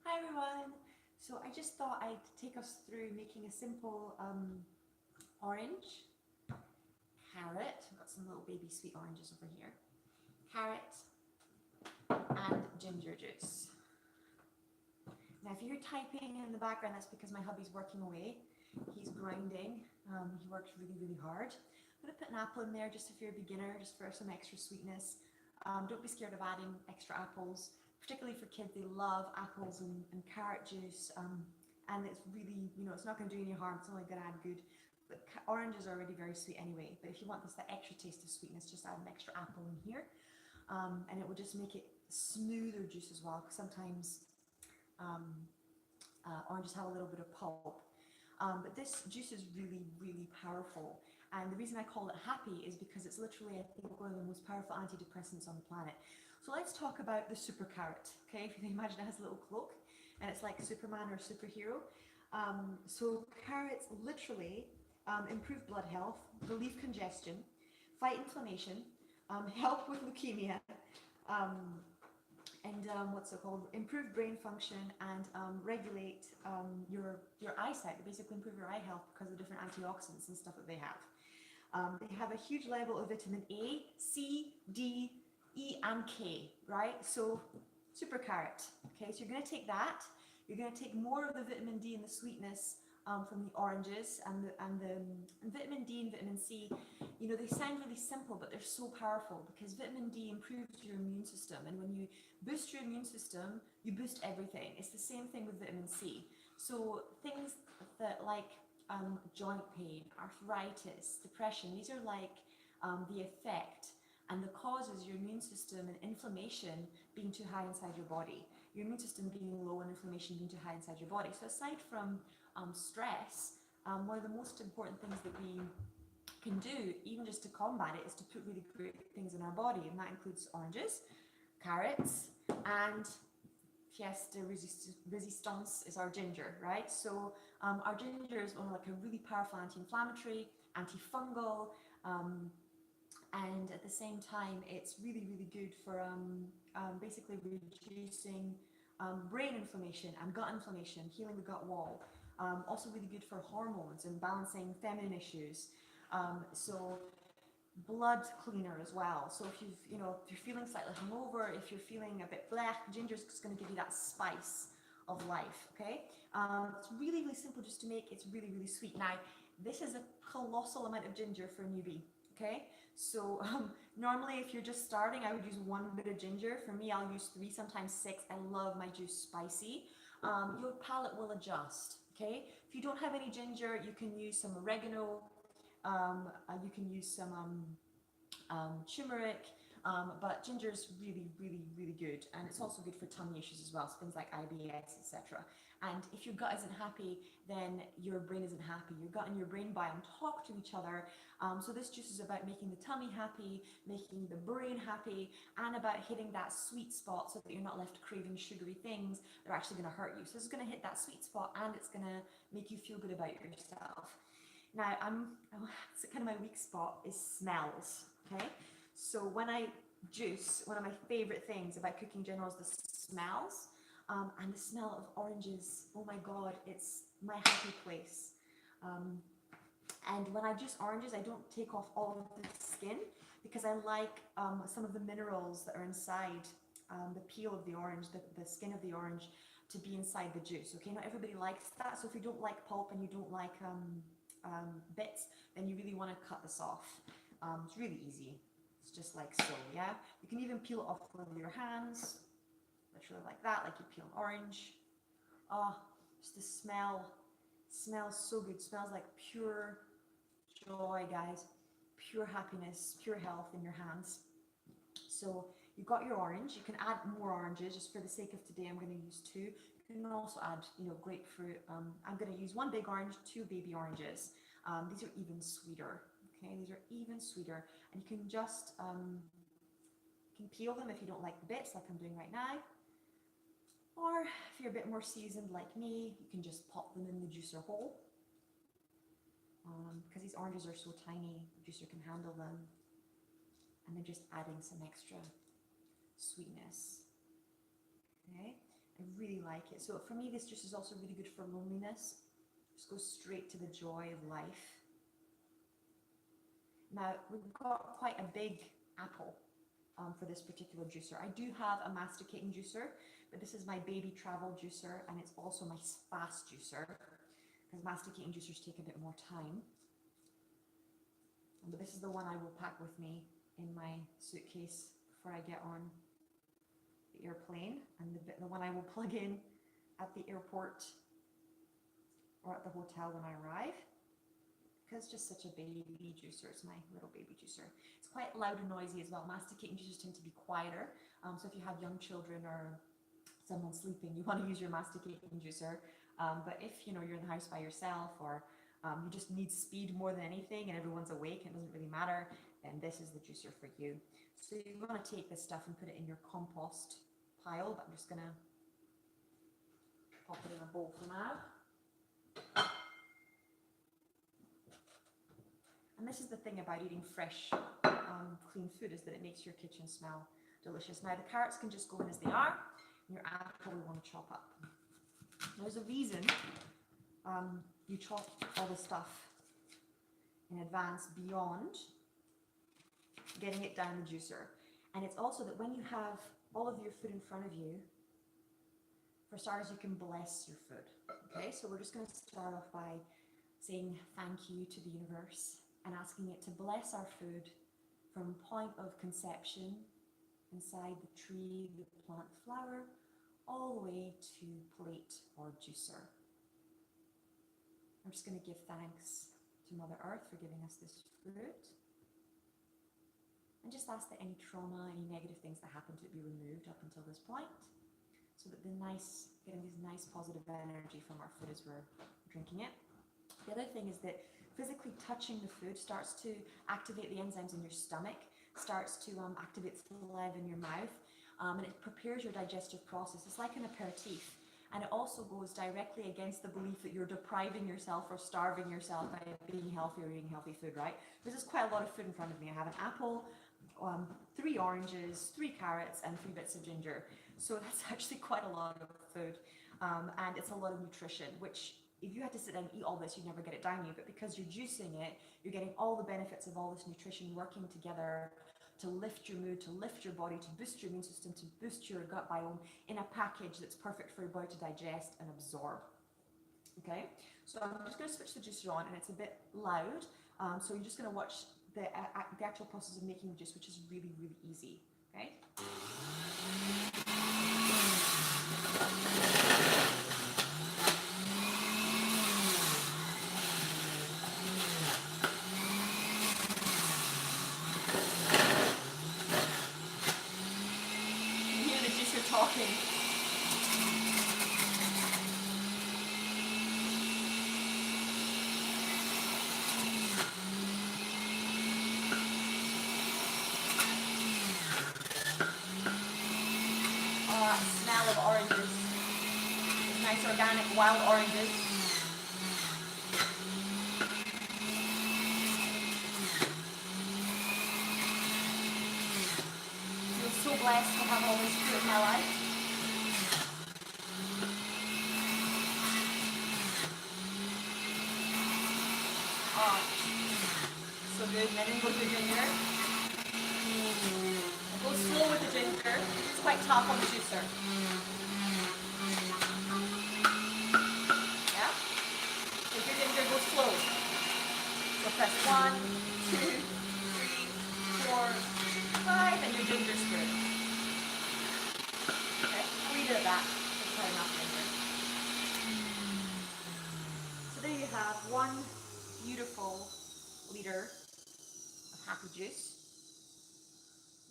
Hi everyone. So I just thought I'd take us through making a simple orange, carrot. I've got some little baby sweet oranges over here. Carrot and ginger juice. Now if you're typing in the background, that's because my hubby's working away. He's grinding. He works really hard. I'm going to put an apple in there just if you're a beginner, just for some extra sweetness. Don't be scared of adding extra apples, particularly for kids. They love apples and carrot juice, and it's really, it's not going to do any harm. It's only going to add good. But oranges are already very sweet anyway. But if you want that extra taste of sweetness, just add an extra apple in here, and it will just make it smoother juice as well. Because sometimes oranges have a little bit of pulp. But this juice is really powerful. And the reason I call it happy is because it's literally, I think, one of the most powerful antidepressants on the planet. So let's talk about the super carrot, okay? If you can imagine, it has a little cloak and it's like Superman or superhero. So carrots literally improve blood health, relieve congestion, fight inflammation, help with leukemia, and what's it called? Improve brain function and regulate your eyesight. They basically improve your eye health because of the different antioxidants and stuff that they have. They have a huge level of vitamin A, C, D, E, and K, right? So super carrot. Okay, so you're going to take that. You're going to take more of the vitamin D and the sweetness from the oranges and vitamin D and vitamin C. They sound really simple, but they're so powerful because vitamin D improves your immune system, and when you boost your immune system, you boost everything. It's the same thing with vitamin C. So things that like joint pain, arthritis, depression, these are like the effect and the causes your immune system and inflammation being too high inside your body. Your immune system being low and inflammation being too high inside your body. So aside from stress, one of the most important things that we can do, even just to combat it, is to put really great things in our body, and that includes oranges, carrots, and pièce de resistance is our ginger, right? So our ginger is like a really powerful anti-inflammatory, antifungal, and at the same time, it's really good for basically reducing brain inflammation and gut inflammation, healing the gut wall. Also really good for hormones and balancing feminine issues. So blood cleaner as well. So if if you're feeling slightly hungover, if you're feeling a bit black, ginger is just going to give you that spice of life. Okay, it's really simple just to make. It's really sweet. Now this is a colossal amount of ginger for a newbie. Okay, so normally if you're just starting, I would use 1 bit of ginger. For me, I'll use 3, sometimes 6. I love my juice spicy. Your palate will adjust. Okay, if you don't have any ginger, you can use some oregano. You can use some turmeric, but ginger is really good, and it's also good for tummy issues as well, so things like IBS, etc. And if your gut isn't happy, then your brain isn't happy. Your gut and your brain biome talk to each other. So this juice is about making the tummy happy, making the brain happy, and about hitting that sweet spot so that you're not left craving sugary things that are actually going to hurt you. So this is going to hit that sweet spot, and it's going to make you feel good about yourself. Now, it's kind of my weak spot is smells, okay? So when I juice, one of my favorite things about cooking in general is the smells, and the smell of oranges. Oh my God, it's my happy place. And when I juice oranges, I don't take off all of the skin because I like some of the minerals that are inside the peel of the orange, the skin of the orange, to be inside the juice, okay? Not everybody likes that, so if you don't like pulp and you don't like bits, then you really want to cut this off. It's really easy. It's just like so, yeah? You can even peel it off with your hands, literally like that, like you peel an orange. Oh, just the smell. Smells so good. Smells like pure joy, guys. Pure happiness, pure health in your hands. So you've got your orange. You can add more oranges. Just for the sake of today, I'm going to use 2. You can also add, grapefruit. I'm going to use 1 big orange, 2 baby oranges. These are even sweeter. Okay, these are even sweeter, and you can just peel them if you don't like the bits, like I'm doing right now. Or if you're a bit more seasoned like me, you can just pop them in the juicer hole. Because these oranges are so tiny, the juicer can handle them. And then just adding some extra sweetness. Okay, I really like it. So for me, this juice is also really good for loneliness. Just goes straight to the joy of life. Now, we've got quite a big apple for this particular juicer. I do have a masticating juicer, but this is my baby travel juicer, and it's also my fast juicer, because masticating juicers take a bit more time. But this is the one I will pack with me in my suitcase before I get on the airplane, and the one I will plug in at the airport or at the hotel when I arrive, because it's just such a baby juicer. It's my little baby juicer. It's quite loud and noisy as well. Masticating juicers tend to be quieter, so if you have young children or someone sleeping, you want to use your masticating juicer. But if you're in the house by yourself, or you just need speed more than anything and everyone's awake and it doesn't really matter, then this is the juicer for you. So you want to take this stuff and put it in your compost pile, but I'm just going to pop it in a bowl for now. And this is the thing about eating fresh, clean food, is that it makes your kitchen smell delicious. Now the carrots can just go in as they are, and your apple we want to chop up. There's a reason you chop all the stuff in advance beyond getting it down the juicer. And it's also that when you have all of your food in front of you, for starters, you can bless your food. Okay, so we're just going to start off by saying thank you to the universe and asking it to bless our food from point of conception inside the tree, the plant, flower, all the way to plate or juicer. I'm just going to give thanks to Mother Earth for giving us this fruit, and just ask that any trauma, any negative things that happened to it be removed up until this point, so that getting this nice positive energy from our food as we're drinking it. The other thing is that physically touching the food starts to activate the enzymes in your stomach, starts to activate the saliva in your mouth, and it prepares your digestive process. It's like an aperitif. And it also goes directly against the belief that you're depriving yourself or starving yourself by being healthy or eating healthy food, right? Because there's quite a lot of food in front of me. I have an apple, 3 oranges, 3 carrots, and 3 bits of ginger. So that's actually quite a lot of food. And it's a lot of nutrition, which if you had to sit down and eat all this, you'd never get it down you. But because you're juicing it, you're getting all the benefits of all this nutrition working together to lift your mood, to lift your body, to boost your immune system, to boost your gut biome in a package that's perfect for your body to digest and absorb. Okay, so I'm just going to switch the juicer on, and it's a bit loud, so you're just going to watch the actual process of making the juice, which is really, really easy. Okay. Talking. Smell of oranges. It's nice organic wild oranges. I'm so blessed to have all this fruit in my life. So good. And then go to the ginger. Go slow with the ginger. It's quite tough on the juicer. Yeah? With your ginger, go slow. So press 1, 2, 3, 4, 5, and your ginger's good. Okay, I'll leave it at that. That's probably enough ginger. So there you have 1 beautiful liter of happy juice.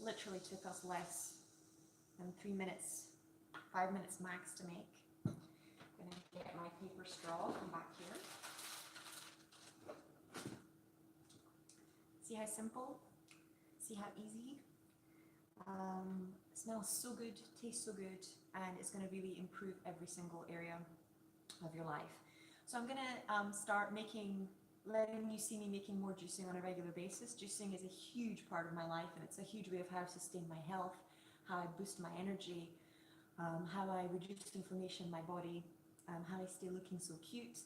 Literally took us less than 3 minutes, 5 minutes max to make. I'm going to get my paper straw from back here. See how simple? See how easy? Smells so good, tastes so good, and it's going to really improve every single area of your life. So I'm going to start letting you see me making more juicing on a regular basis. Juicing is a huge part of my life, and it's a huge way of how I sustain my health, how I boost my energy, how I reduce inflammation in my body, how I stay looking so cute.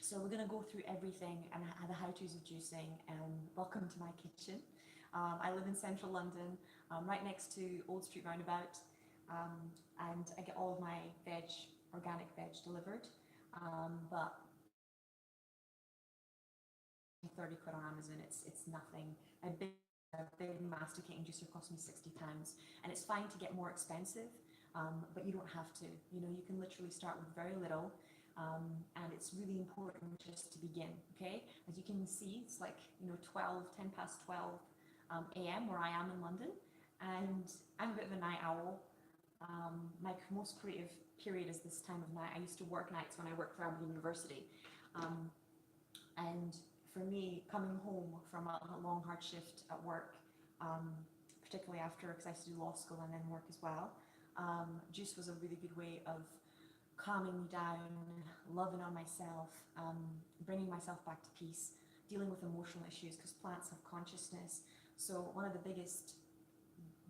So we're going to go through everything and the how-tos of juicing. Welcome to my kitchen. I live in central London, right next to Old Street Roundabout, and I get all of my veg, organic veg delivered. But 30 quid on Amazon, it's nothing. A big masticating juicer cost me 60 pounds, and it's fine to get more expensive, but you don't have to. You know, you can literally start with very little, and it's really important just to begin. Okay, as you can see, it's like 10 past 12 a.m. where I am in London, and I'm a bit of a night owl. My most creative period is this time of night. I used to work nights when I worked for Aberdeen University, and for me, coming home from a long, hard shift at work, particularly after, because I used to do law school and then work as well, juice was a really good way of calming me down, loving on myself, bringing myself back to peace, dealing with emotional issues, because plants have consciousness. So one of the biggest,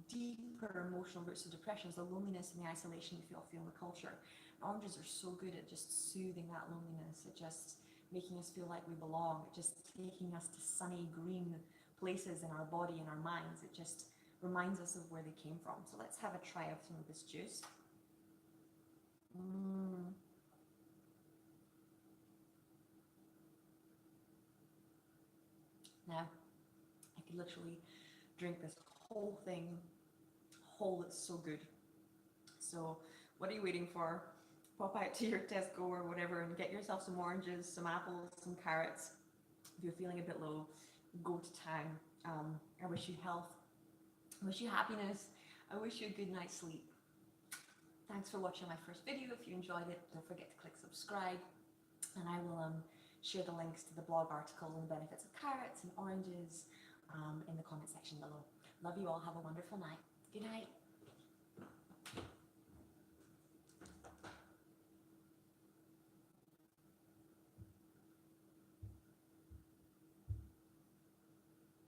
deeper emotional roots of depression is the loneliness and the isolation we feel in the culture. Oranges are so good at just soothing that loneliness, at just making us feel like we belong, just taking us to sunny green places in our body and our minds. It just reminds us of where they came from. So let's have a try of some of this juice. Now, I could literally drink this whole thing whole. It's so good. So what are you waiting for? Pop out to your Tesco or whatever and get yourself some oranges, some apples, some carrots. If you're feeling a bit low, go to town. I wish you health. I wish you happiness. I wish you a good night's sleep. Thanks for watching my first video. If you enjoyed it, don't forget to click subscribe, and I will share the links to the blog article and the benefits of carrots and oranges in the comment section below. Love you all. Have a wonderful night. Good night.